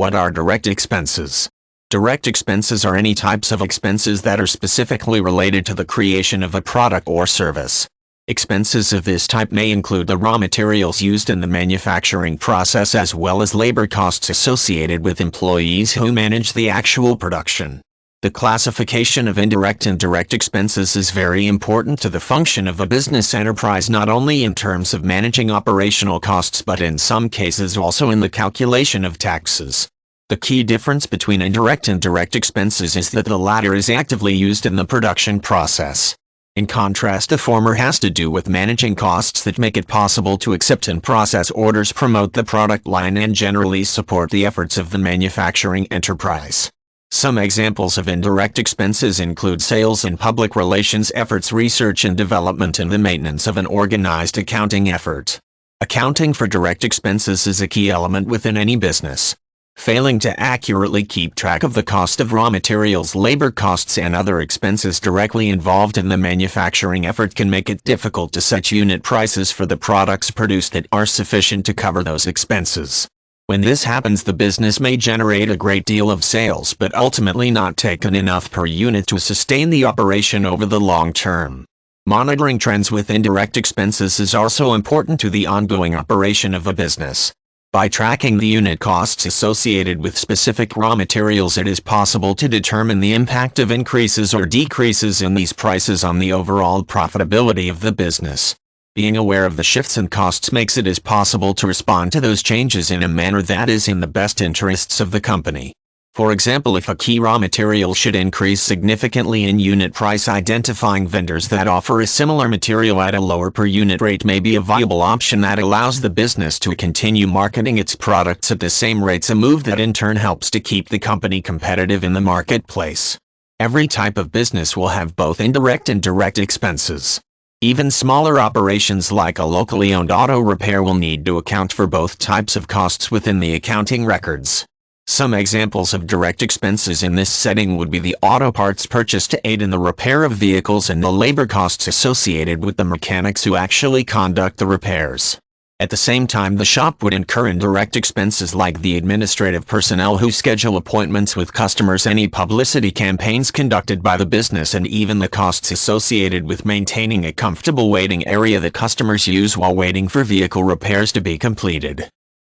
What are direct expenses? Direct expenses are any types of expenses that are specifically related to the creation of a product or service. Expenses of this type may include the raw materials used in the manufacturing process as well as labor costs associated with employees who manage the actual production. The classification of indirect and direct expenses is very important to the function of a business enterprise, not only in terms of managing operational costs but in some cases also in the calculation of taxes. The key difference between indirect and direct expenses is that the latter is actively used in the production process. In contrast, the former has to do with managing costs that make it possible to accept and process orders, promote the product line, and generally support the efforts of the manufacturing enterprise. Some examples of indirect expenses include sales and public relations efforts, research and development, and the maintenance of an organized accounting effort. Accounting for direct expenses is a key element within any business. Failing to accurately keep track of the cost of raw materials, labor costs, and other expenses directly involved in the manufacturing effort can make it difficult to set unit prices for the products produced that are sufficient to cover those expenses. When this happens, the business may generate a great deal of sales but ultimately not take in enough per unit to sustain the operation over the long term. Monitoring trends with indirect expenses is also important to the ongoing operation of a business. By tracking the unit costs associated with specific raw materials, it is possible to determine the impact of increases or decreases in these prices on the overall profitability of the business. Being aware of the shifts in costs makes it possible to respond to those changes in a manner that is in the best interests of the company. For example, if a key raw material should increase significantly in unit price, identifying vendors that offer a similar material at a lower per unit rate may be a viable option that allows the business to continue marketing its products at the same rates, a move that in turn helps to keep the company competitive in the marketplace. Every type of business will have both indirect and direct expenses. Even smaller operations like a locally owned auto repair will need to account for both types of costs within the accounting records. Some examples of direct expenses in this setting would be the auto parts purchased to aid in the repair of vehicles and the labor costs associated with the mechanics who actually conduct the repairs. At the same time, the shop would incur indirect expenses like the administrative personnel who schedule appointments with customers, any publicity campaigns conducted by the business, and even the costs associated with maintaining a comfortable waiting area that customers use while waiting for vehicle repairs to be completed.